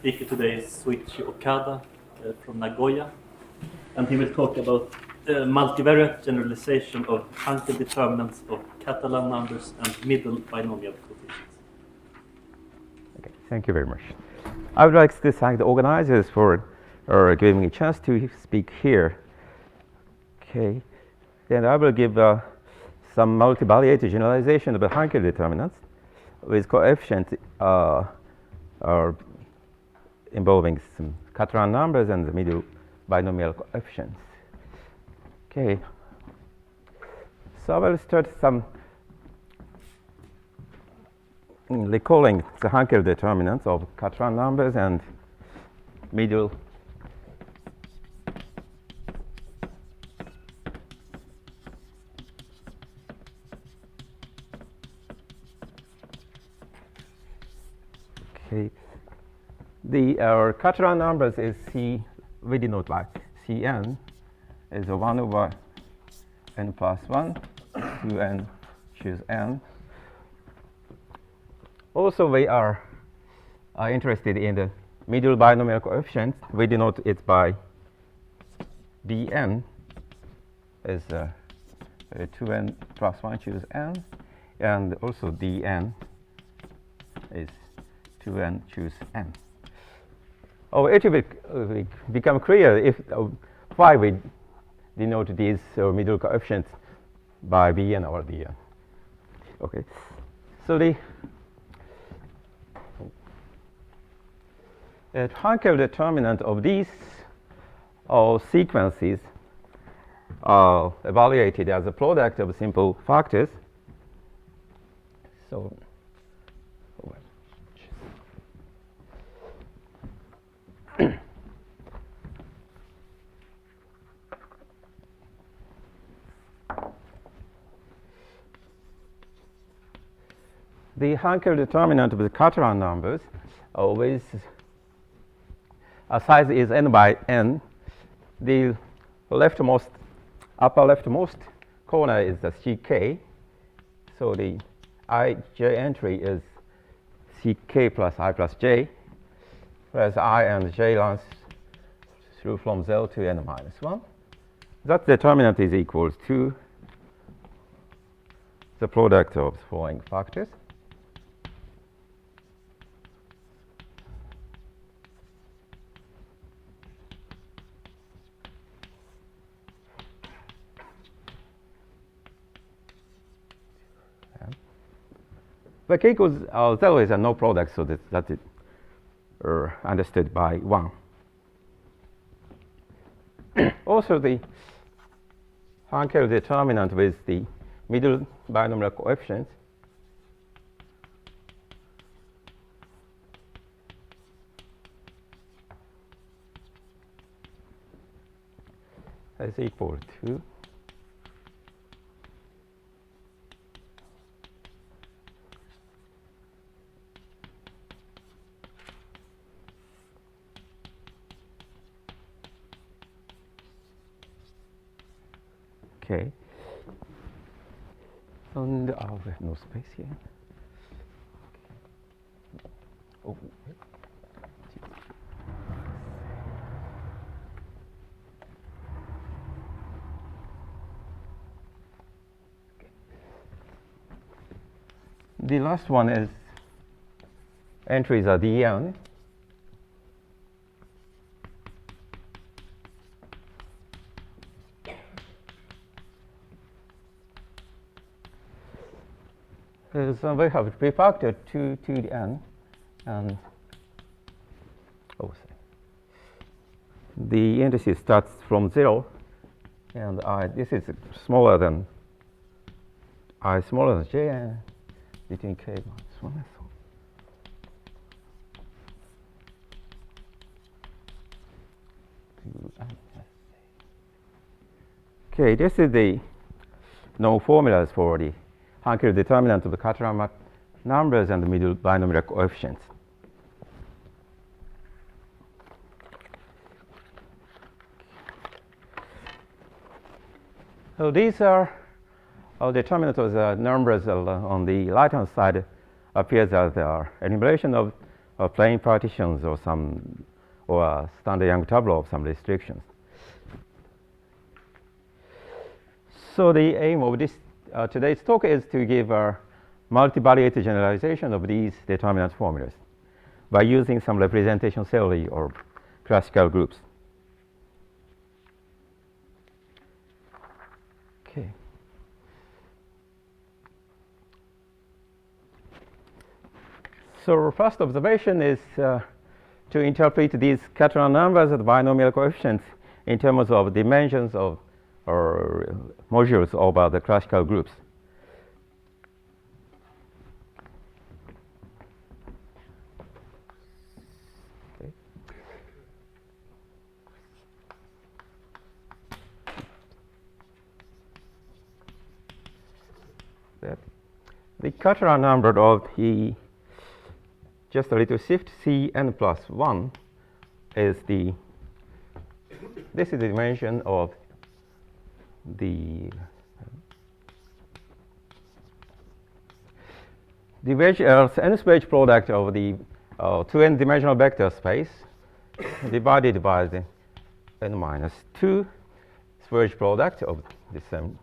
speaker today is Soichi Okada from Nagoya, and he will talk about multivariate generalization of Hankel determinants of Catalan numbers and middle binomial coefficients. Okay, thank you very much. I would like to thank the organizers for giving me a chance to speak here. Okay, then I will give some multivariate generalization of the Hankel determinants with coefficients involving some Catalan numbers and the middle binomial coefficients. Okay, so I will start some recalling the Hankel determinants of Catalan numbers and middle our Catalan numbers is C, we denote like Cn is a 1 over n plus 1 to n choose n. Also, we are interested in the middle binomial coefficient. We denote it by Bn is 2n plus 1 choose n, and also Dn is 2n choose n. Oh, it will become clear if why we denote these middle coefficients by Bn or Dn. Okay, so the Hankel determinant of these sequences are evaluated as a product of simple factors. So the Hankel determinant of the Catalan numbers with size is n by n. The leftmost, upper leftmost corner is the ck. So the ij entry is ck plus I plus j, whereas I and j runs through from 0 to n minus 1. That determinant is equal to the product of the following factors. But k equals 0 is a no product, so that is understood by 1. Also, the Hankel determinant with the middle binomial coefficients is equal to okay. And we have no space here. Okay. Oh. The last one is entries are Dn. So we have prefactored to the n, and the indices starts from 0, and this is smaller than I smaller than j, and between k minus 1. Okay, this is the known formulas for the Hankel determinant of the Catalan numbers and the middle binomial coefficients. So these are determinants of the numbers on the right-hand side appears as the enumeration of plain partitions or some or standard Young tableau of some restrictions. So the aim of this today's talk is to give a multivariate generalization of these determinant formulas by using some representation theory or classical groups. Okay. So first observation is to interpret these Catalan numbers as binomial coefficients in terms of dimensions of or modules over the classical groups. Okay. The Catalan number of the just a little shift Cn plus 1 is this is the dimension of the wedge nth wedge product of the 2n dimensional vector space divided by the n minus 2 wedge product of the same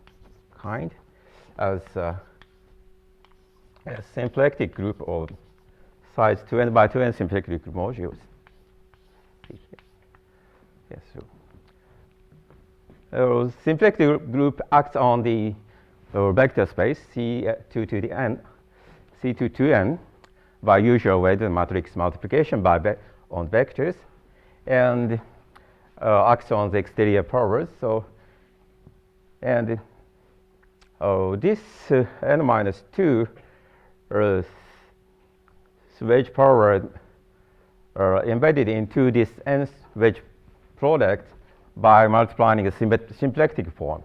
kind as a symplectic group of size 2n by 2n symplectic modules. Yes, so symplectic group acts on the vector space C2 to the n, C2 to n by usual weighted matrix multiplication on vectors, and acts on the exterior powers. So, and this n minus 2 wedge power embedded into this nth wedge product by multiplying a symplectic form.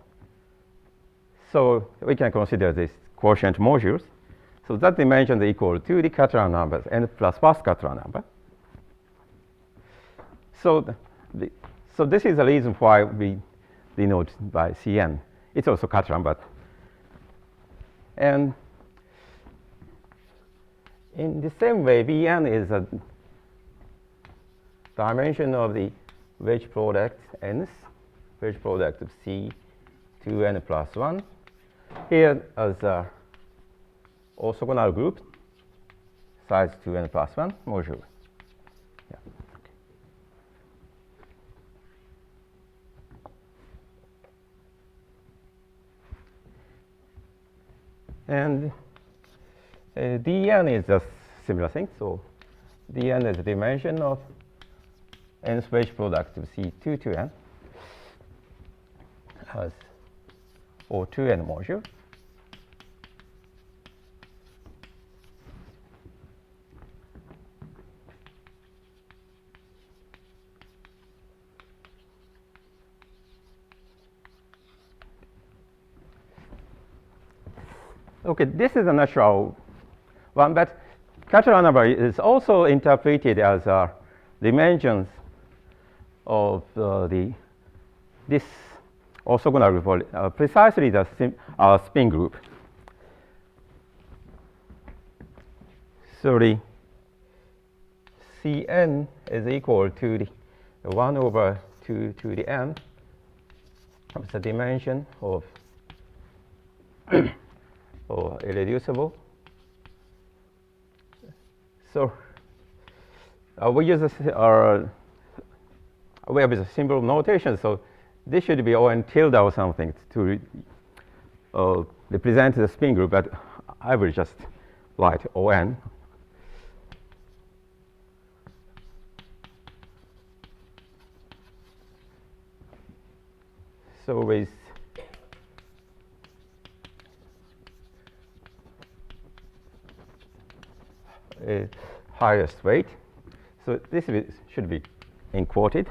So we can consider this quotient modules. So that dimension is equal to the Catalan numbers, n plus first Catalan number. So, so this is the reason why we denote by Cn. It's also Catalan, but and in the same way, Vn is a dimension of the wedge product nth, wedge product of C 2n plus 1. Here as a orthogonal group, size 2n plus 1 module. Yeah. Okay. And Dn is a similar thing. So Dn is the dimension of nth wedge product of C2 to n as O2n module. Okay, this is a natural one, but Catalan number is also interpreted as dimensions of this orthogonal group, precisely the spin group. So the Cn is equal to the 1 over 2 to the n of the dimension of or irreducible. So we use we have a symbol notation. So this should be O n tilde or something to represent the spin group, but I will just write O n. So with highest weight. So this should be quoted.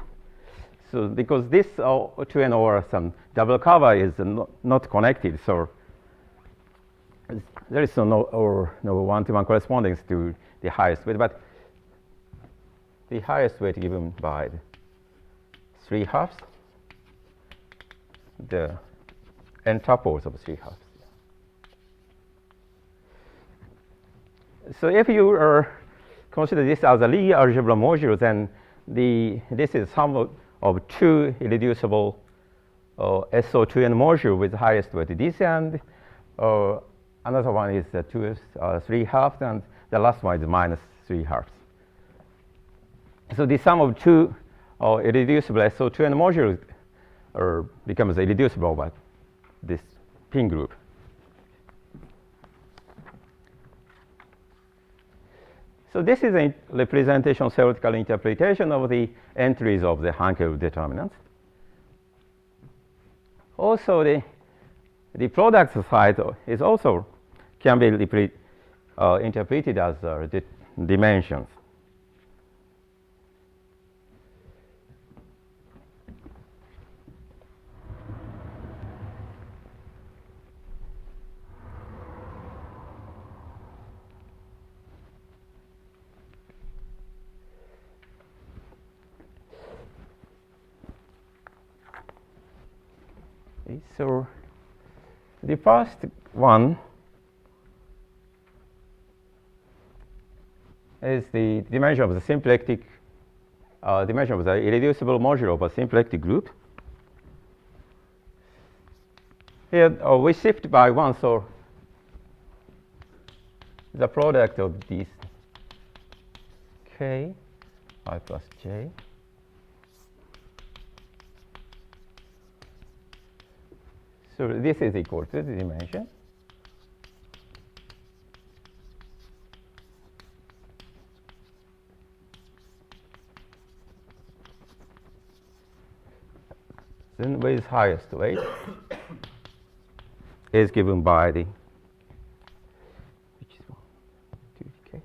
So because this 2n or some double cover is not connected, so there is no one-to-one correspondence to the highest weight, but the highest weight given by the 3/2, the n tuples of 3/2. So if you consider this as a Lie algebra module, then this is sum of two irreducible SO2n module with highest weight this end. Another one is 3/2, and the last one is -3/2. So the sum of two irreducible SO2n modules becomes irreducible by this pin group. So this is a representation theoretical interpretation of the entries of the Hankel determinants. Also, the product side is also can be interpreted as dimensions. So the first one is the dimension of the symplectic, dimension of the irreducible module of a symplectic group. Here we shift by one, so the product of these k, I plus j, so this is equal to the dimension. Then with highest weight is given by the, which is 1, 2k.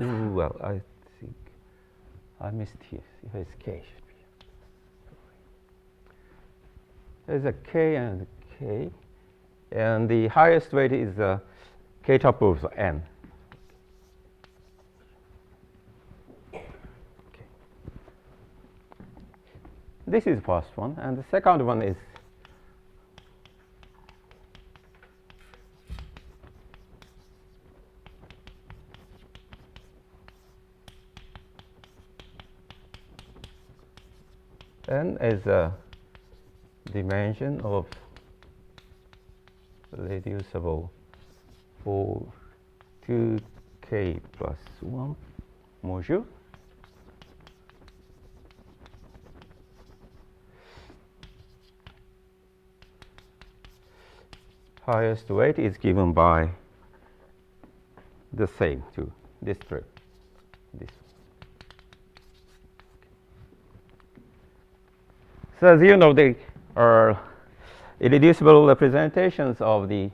Ooh, well, I think I missed here. Here's k. There's a k and a k, and the highest weight is k tuples of n. Okay. This is the first one, and the second one is n is a dimension of reducible for 2k plus 1 module. Highest weight is given by the same to this strip. This. So as you know, the irreducible representations of these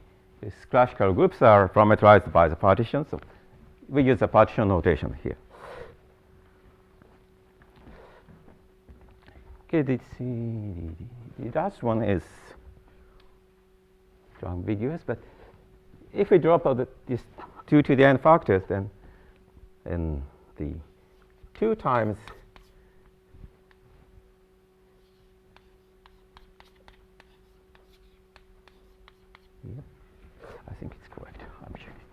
classical groups are parameterized by the partition. So we use the partition notation here. Okay, the last one is ambiguous, but if we drop out these 2 to the n factors, then the 2 times I think it's correct. I'm checking.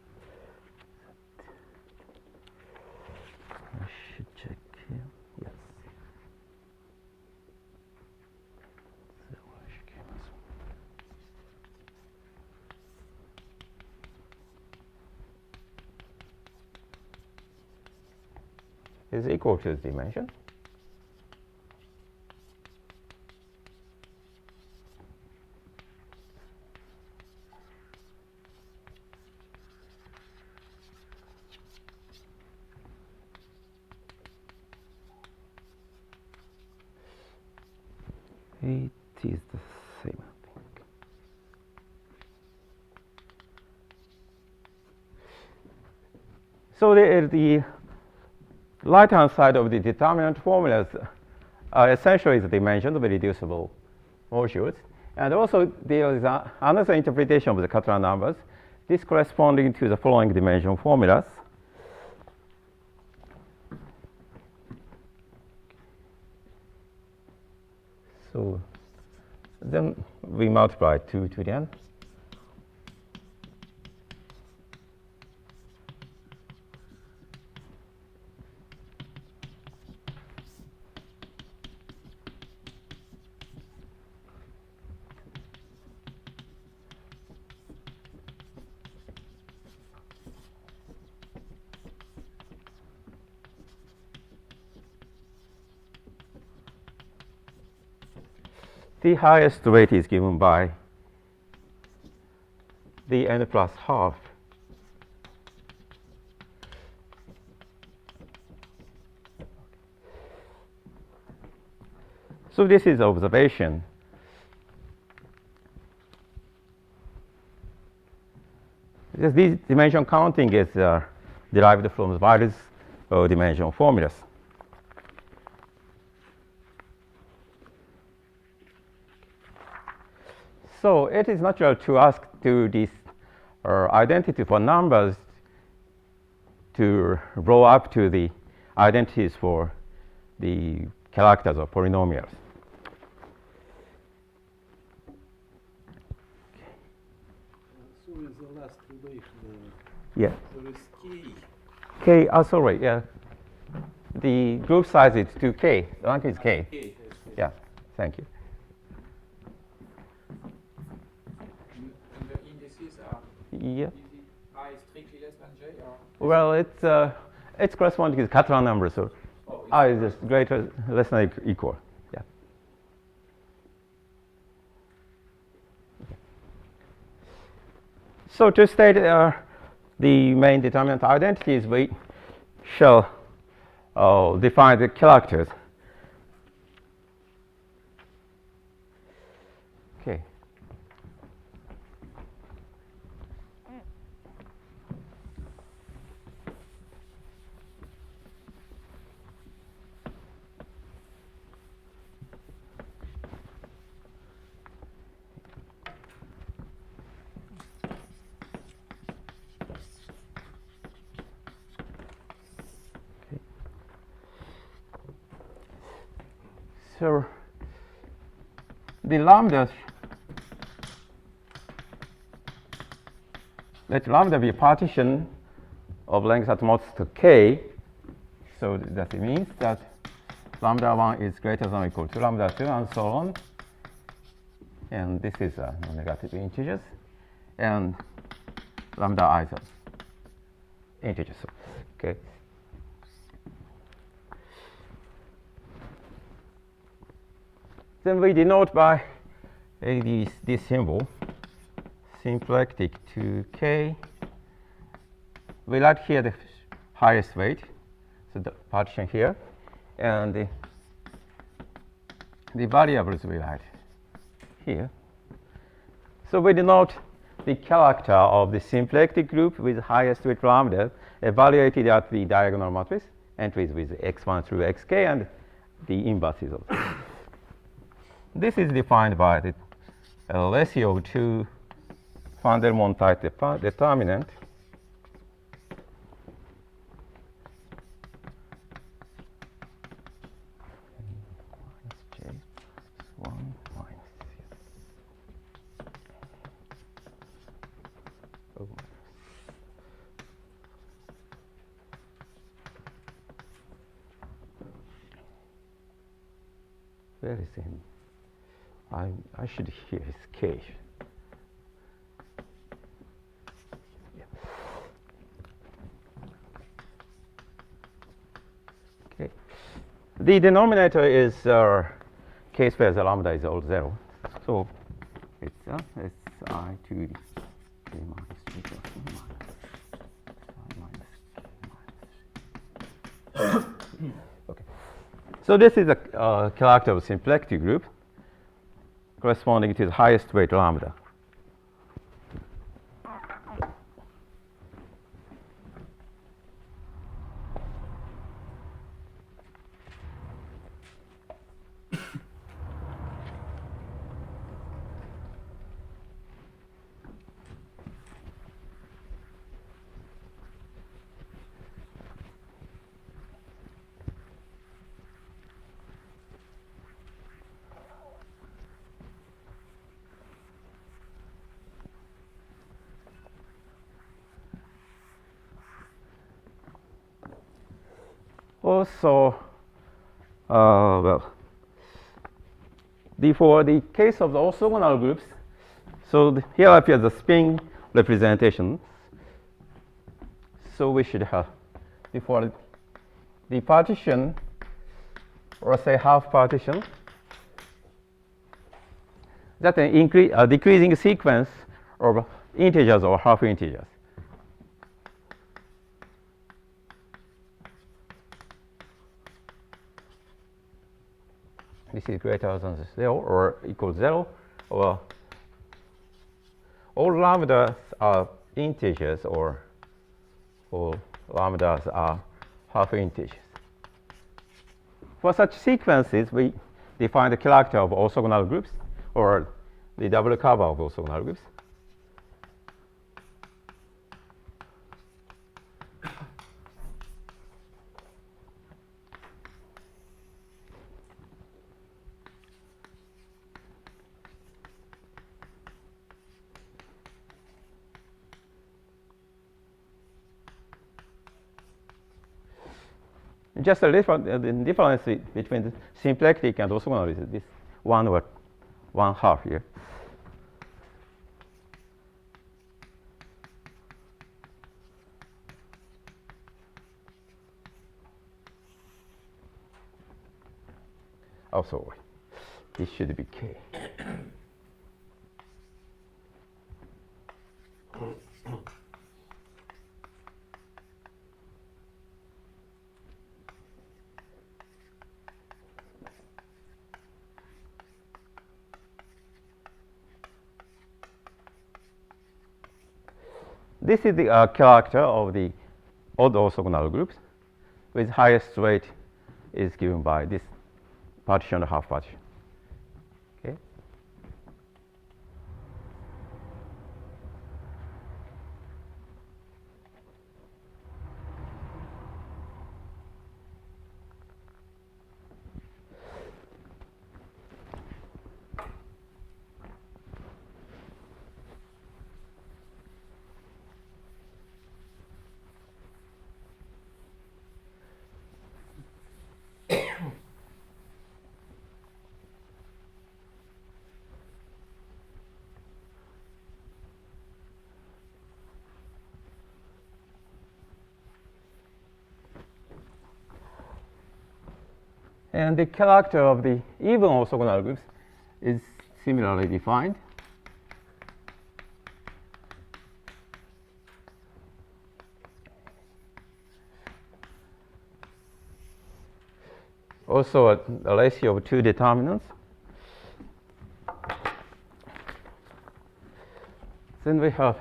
I should check here. Yes. So I should give us is equal to the dimension. It is the same, I think. So the right-hand side of the determinant formulas are essentially the dimensions of reducible modules. And also there is another interpretation of the Catalan numbers, this corresponding to the following dimension formulas. So then we multiply 2 to the n. the highest weight is given by the n plus half. So this is observation. Because this dimension counting is derived from various dimension formulas. So it is natural to ask to this identity for numbers to roll up to the identities for the characters of polynomials. So is the last relation? Yeah. There is key. K, sorry, yeah. The group size is 2k. The rank is k. Yeah, thank you. And the indices are, Yeah. is it I strictly less than j, or? Well, it's corresponding to the Catalan number, so Oh, I is just greater, less than equal. Yeah. So to state the main determinant identities, we shall define the characters. Okay. So the lambda, let lambda be a partition of length at most k. So that means that lambda 1 is greater than or equal to lambda 2 and so on. And this is non-negative integers. And lambda I is integers. Okay. Then we denote by this symbol, symplectic to k. We write here the highest weight, so the partition here, and the variables we write here. So we denote the character of the symplectic group with highest weight lambda evaluated at the diagonal matrix entries with x1 through xk and the inverses of it. This is defined by the ratio to van der Monde type determinant. Where is him? I should hear his k. Yeah. Okay. The denominator is k square, the lambda is all 0. So it's si to the k minus 3 plus 1 minus I minus k minus. Okay. So this is a character of symplectic group corresponding to the highest weight lambda. Also, well, for the case of the orthogonal groups, so here appears the spin representation. So we should have for the partition, or say half partition, that's an decreasing sequence of integers or half integers. This is greater than 0 or equal 0, or all lambdas are integers or all lambdas are half integers. For such sequences, we define the character of orthogonal groups or the double cover of orthogonal groups. Just the difference between the symplectic and orthogonal is this 1 or 1/2 here. Oh, sorry. This should be K. This is the character of the odd orthogonal groups, with highest weight is given by this partition or half partition. Okay. And the character of the even orthogonal groups is similarly defined. Also a ratio of 2 determinants. Then we have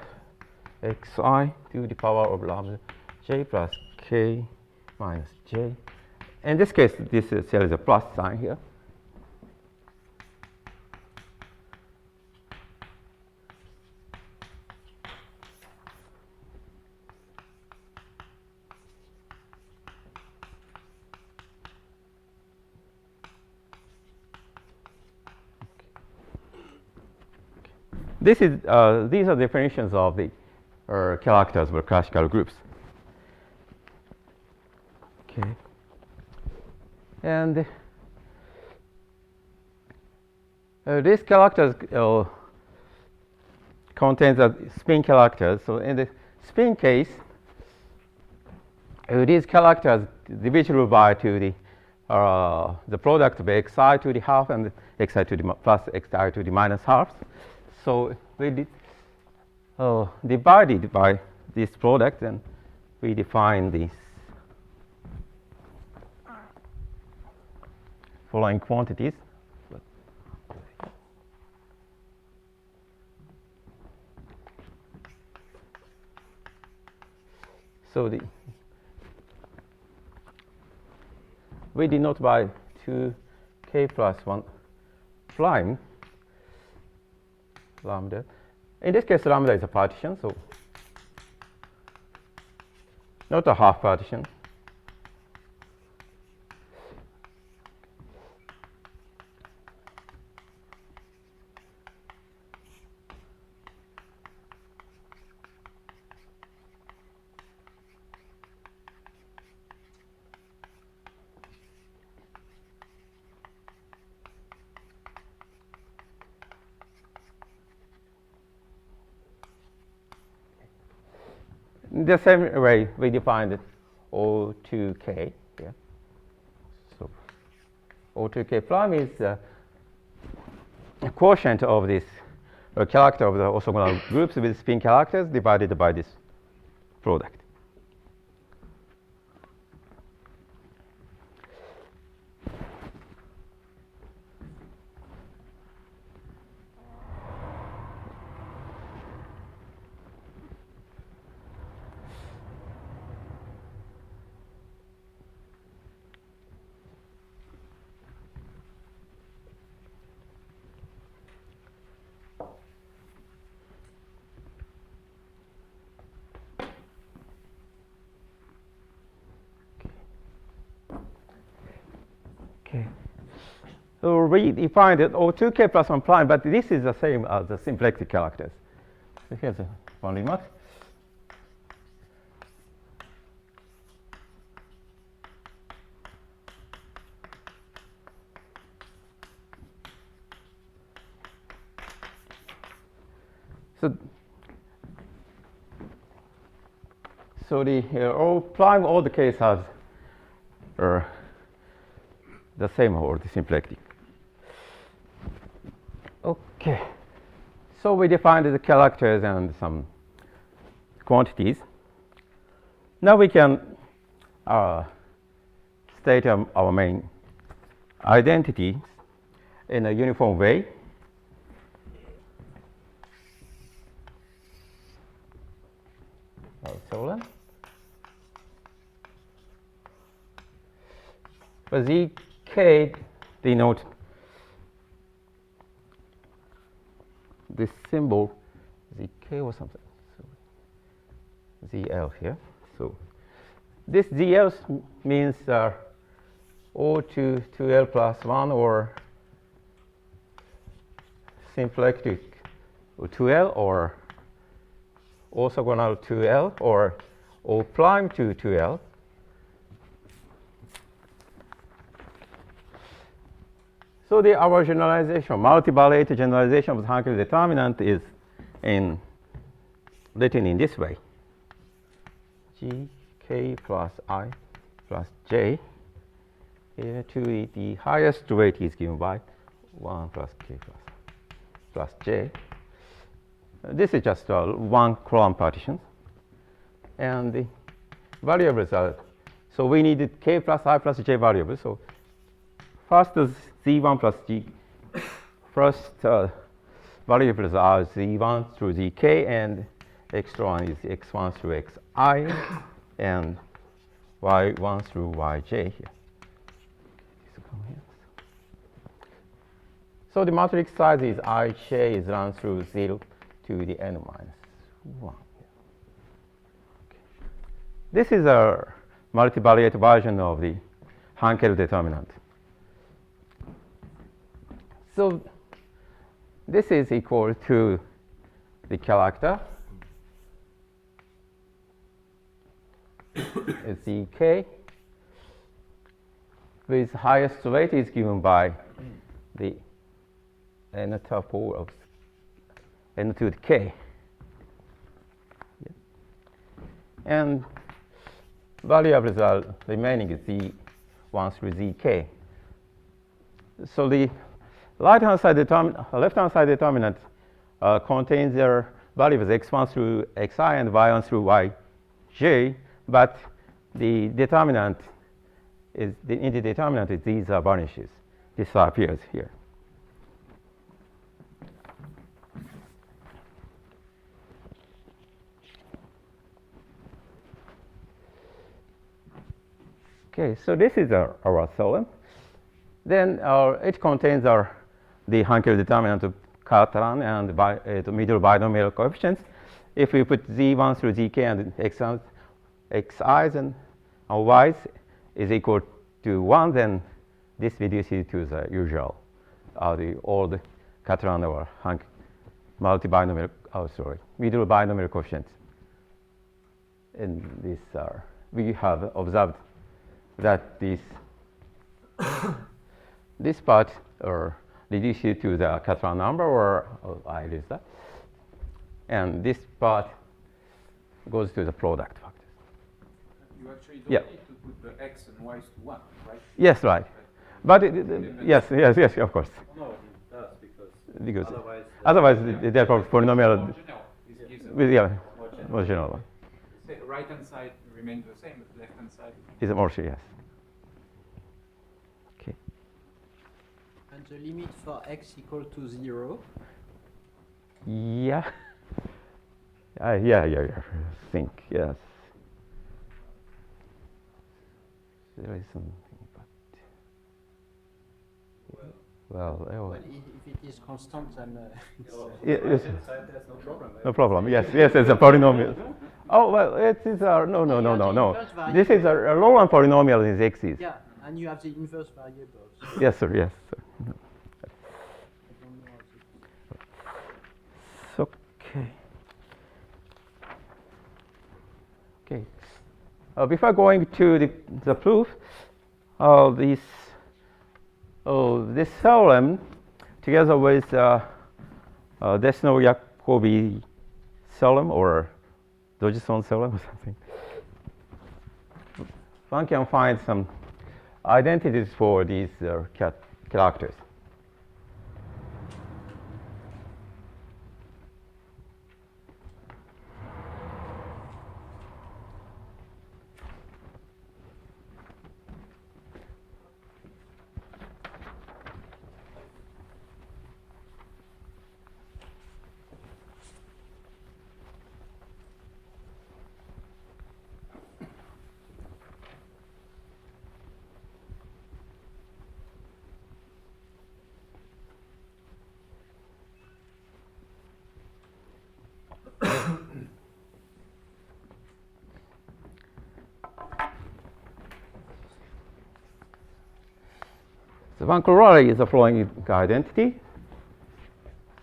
xi to the power of lambda j plus k minus j. In this case, this there is a plus sign here. This is these are definitions of the characters of classical groups. Okay. And these characters contains spin characters. So in the spin case, these characters divisible by to the product of xi to the half and xi to the plus xi to the minus half. So we divided by this product, and we define these following quantities. So we denote by 2k plus 1 prime lambda. In this case, lambda is a partition, so not a half partition. The same way we defined O2k here. So O2k prime is quotient of this character of the orthogonal groups with spin characters divided by this product. Okay. So we defined it O2k plus 1 prime, but this is the same as the symplectic characters. So here's one remark. So the O prime all the case has the same or the symplectic. Okay. So we defined the characters and some quantities. Now we can state our main identity in a uniform way. So but zk denotes this symbol zk or something. So zl here. So this zl means O to 2l plus 1 or symplectic 2l or orthogonal 2l or O prime to 2l. So our generalization, multivariate generalization of the Hankel determinant is written in this way. Gk plus I plus j. Here to the highest weight is given by 1 plus k plus j. This is just one column partition. And the variables are, so we needed k plus I plus j variables. So first is z1 plus g. First variables are z1 through zk, and extra one is x1 through xi, and y1 through yj here. So the matrix size is ij is run through 0 to the n minus 1. Okay. This is a multivariate version of the Hankel determinant. So this is equal to the character zk with highest weight is given by the n tuple of n to the k. And variables are remaining z1 through zk. So the left-hand side determinant contains their variables x1 through xi and y1 through yj, but the determinant is in the determinant these vanishes. This appears here. Okay, so this is our theorem. Then it contains the Hankel determinant of Catalan and the middle binomial coefficients. If we put z1 through zk and xi's and y's is equal to 1, then this reduces to the usual, the old Catalan or Hankel multi-binomial, middle binomial coefficients. And this, we have observed that this part reduces to the Catalan number, or I lose that, and this part goes to the product factors. You actually don't Yeah. need to put the x and y's to 1, right? Yes, right. But yes, of course. No, it does, because because Otherwise, otherwise therefore polynomial More general. This gives a with yeah more general. more general one Say right hand side remains the same, but left hand side. is more yes. Okay. and the limit for x equal to 0. Yeah. Yeah. I think yes. There is something, but well, Well, if it is constant, then yes. there's no problem. No problem. Yes, it's a polynomial. Oh well, it is a no. This is a Laurent polynomial in x's. Yeah, and you have the inverse variables. Yes, sir. Yes, sir. I don't know how to- So, okay. Before going to the proof, this theorem, together with Desno-Jacobi theorem or Dodgson theorem or something, one can find some identities for these characters. So one corollary is the following identity.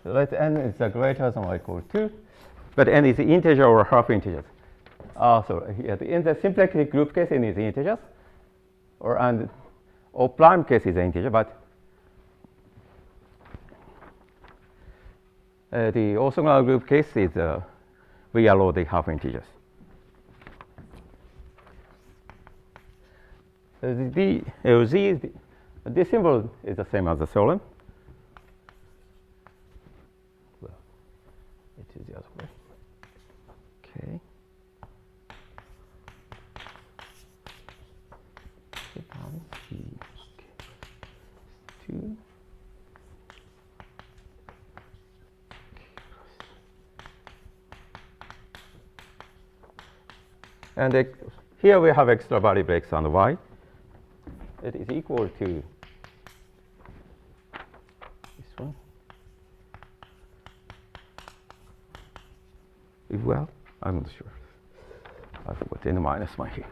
So let n is greater than or equal to, but n is integer or half integers. So in the symplectic group case, n is integers, or prime case is integer, but the orthogonal group case is we allow the half integers. This symbol is the same as the theorem. Well, it is the other way. Okay. Two. And here we have extra variable x and y. It is equal to this one. Well, I'm not sure. I forgot n minus 1 here.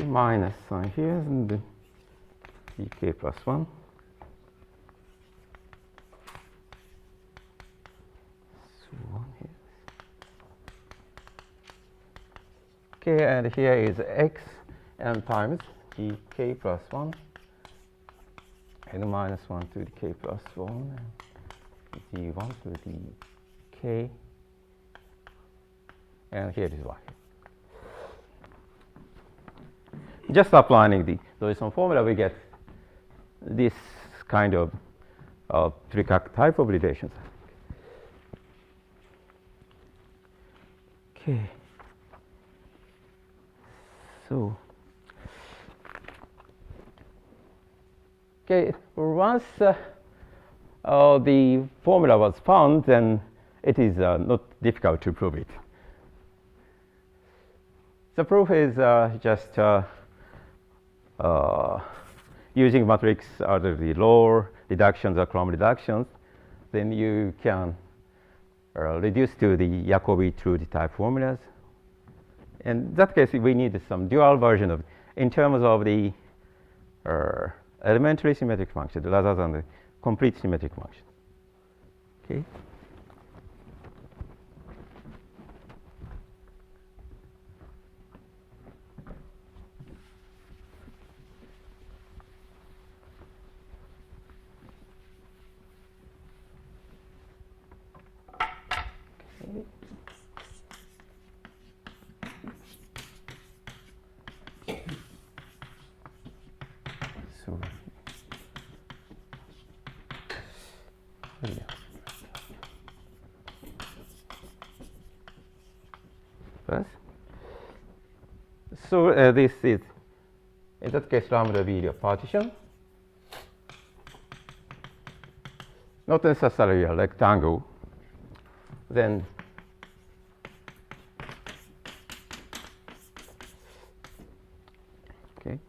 Minus sign here and the dk plus 1. So 1 here. Okay, and here is x n times dk plus 1 and minus 1 to the k plus 1 and d1 to the k, and here is y. Just applying the Dodgson formula, we get this kind of three-act type of relations. Okay. So, okay, once the formula was found, then it is not difficult to prove it. The proof is just using matrix out of the lower reductions or Chrome reductions, then you can reduce to the Jacobi truth type formulas. In that case, we need some dual version of, in terms of the elementary symmetric function rather than the complete symmetric function. Okay. So yeah. Plus. So this is, in that case, lambda be a partition, not necessarily a rectangle. Then okay,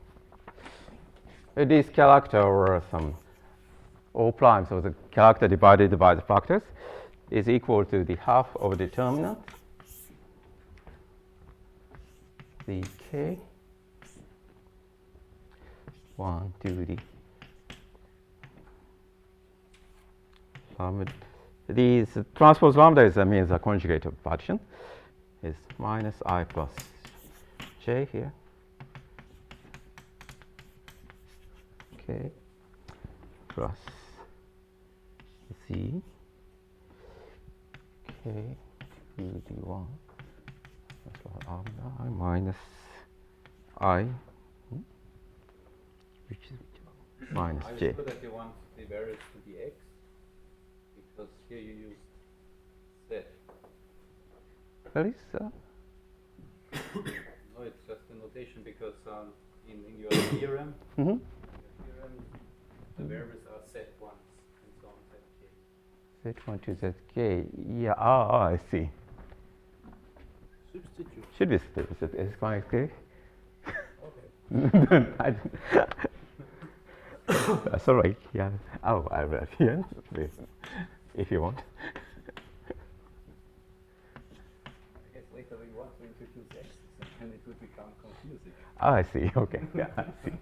this character or some O prime, so the character divided by the factors is equal to the half of the determinant, the k 1 to the lambda. These transpose lambda is means a conjugate of partition is minus I plus j here. K plus z k to the 1 plus lambda minus I, which is minus I j. understood that you want the variance to be x, because here you use z. Well, it's, No, it's just a notation because in your theorem, mhm. the variables are set once and so on set k. Z1 to zk. Yeah, I see. Substitute. Should be is fine, okay? Okay. That's all right. Yeah. Oh, I will here if you want. I guess later we want to introduce x, and it would become confusing. Oh, I see. Okay. Yeah, I see.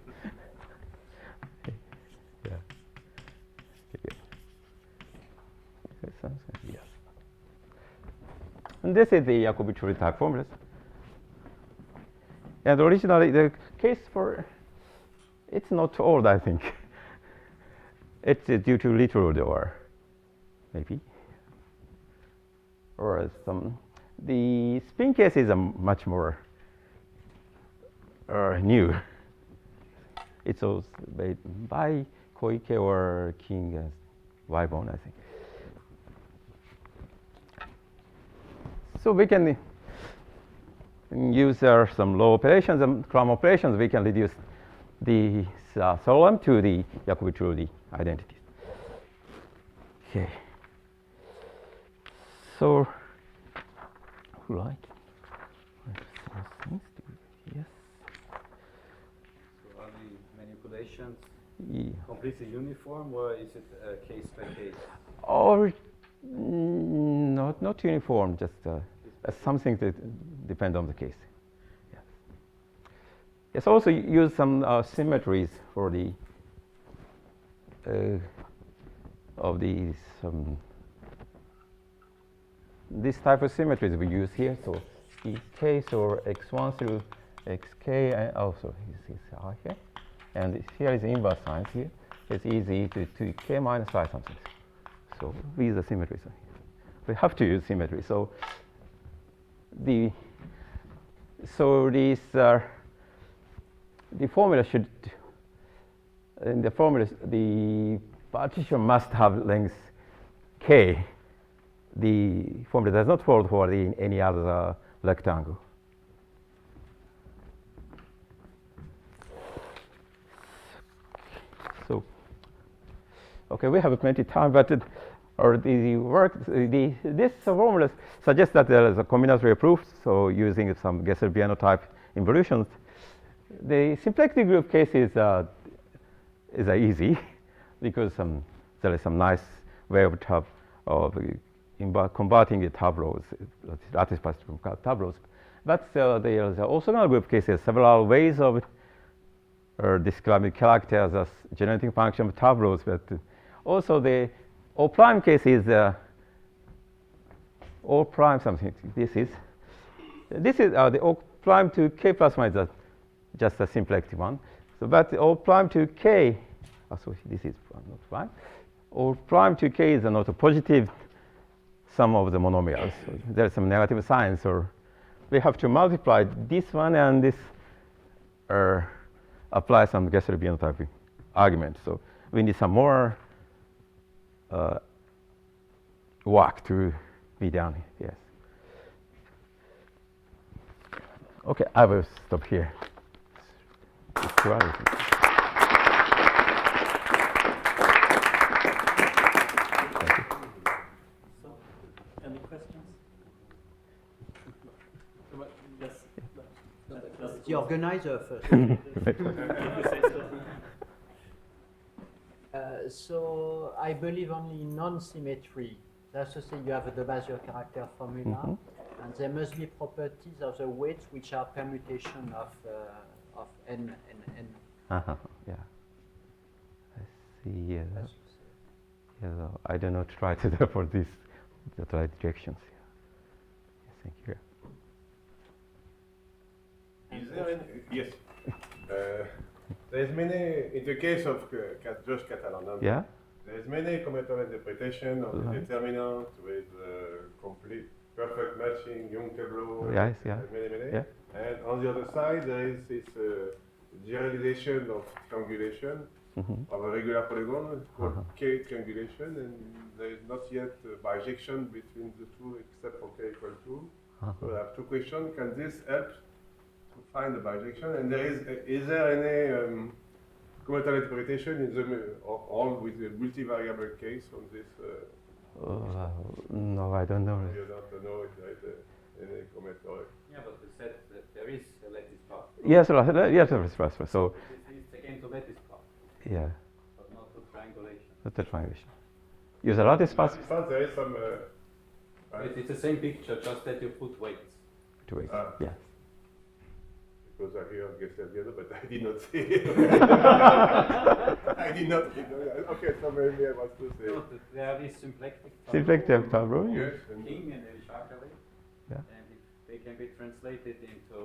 Yeah. Okay. That sounds good. Yes. And this is the Jacobi-Trulli type formulas. And originally, the case for it's not old, I think. It's due to literal or maybe, or some. The spin case is a much more new. It's also made by Koike or King Weibon, I think. So we can use some low operations and Crum operations. We can reduce the theorem to the Jacobi-Trulli identities. Okay. So, right. Yes. So are the manipulations Yeah. completely uniform, or is it case by case? Or not uniform, just something that depends on the case. Yes. Yes. Also use some symmetries for the of these this type of symmetries we use here. So ek, so x1 through xk, and also this is r here, and here is inverse signs here. It's easy to k minus I something. So these are symmetries. We have to use symmetry. So these the formula should in the formula the partition must have length k. The formula does not hold for any other rectangle. So okay, we have plenty of time, but this formula suggests that there is a combinatorial proof. So using some Gesser-Biano type involutions, the symplectic group case is easy because there is some nice way of converting the tableaus, lattice partition tableaus. But there is also another group cases, several ways of describing characters as generating function of tableaus. But also the O prime case is O prime something. This is the O prime to k plus minus just a symplectic one. So, but O prime to k, so this is not prime. O prime to k is not a positive sum of the monomials. So there's some negative signs, or we have to multiply this one and this, apply some Gesser-Biano type argument. So we need some more work to be done. Yes. Okay, I will stop here. It's 2 hours. So, any questions? Yes. The organizer first. So I believe only in non-symmetry. That's to say you have a de Basel character formula, and there must be properties of the weights which are permutation of n and n. Yeah. I see. As you say. Yeah, I do not try to do for this the right directions. Yeah. Thank you. Is there any, yes. There's many, in the case of just Catalan numbers, Yeah. there's many combinatorial interpretation of the determinant with complete, perfect matching, Hankel law, Yes, yeah. many. Yeah. And on the other side, there is this generalization of triangulation of a regular polygon called K triangulation, and there is not yet bijection between the two except for K equal 2. So I have two questions. Can this help to find the bijection? And is there any combinatorial interpretation in the all with the multivariable case on this? No, I don't know. You don't know if there is any combinatorial. Yeah, but you said that there is a lattice path. Yes, yes. So, It's again to lattice path, yeah, but not to triangulation. that's the triangulation. Use a lattice path There is some. It's the same picture, just that you put weights. to wait. Ah. Yeah. Because I hear Gestalt, but I did not see it. I did not. Okay, so maybe I was to say. No, there is symplectic Symplectic tableau. Yes. And king and a Shakali, Yeah. and if they can be translated into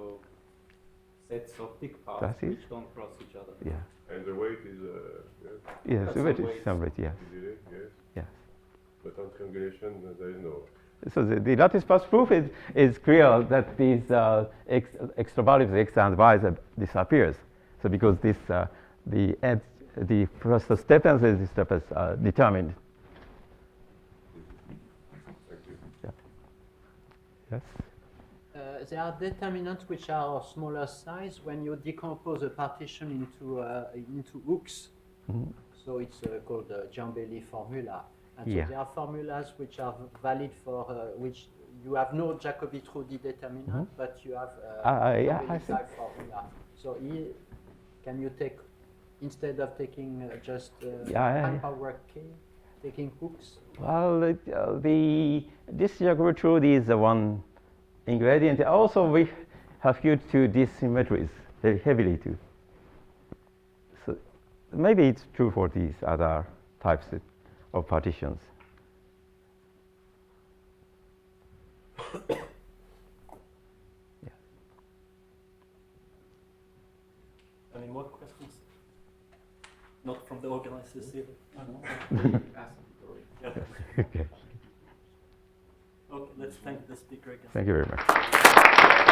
sets of thick paths That's it. which don't cross each other. Yeah. And the weight is. Yes, That's wait, some it's weights. some weight, yes. Easily, yes. Yes. But on triangulation, there is no. So the lattice path proof is clear that these extra values x and y disappears. So because this the first step and the step is determined. Thank you. Yeah. Yes. There are determinants which are of smaller size when you decompose a partition into hooks. So it's called the Jambeli formula. And so Yeah. there are formulas which are valid for which you have no Jacobi-Trudi determinant, but you have yeah, I Jambeli see. type formula. So can you take, instead of taking just high power K, taking hooks? Well, this Jacobi-Trudi is the one ingredient. Also, we have used two dissymmetries very heavily too. So maybe it's true for these other types of partitions. Any more questions? Not from the organizers either. Yeah. Okay. Okay, let's thank the speaker again. Thank you very much.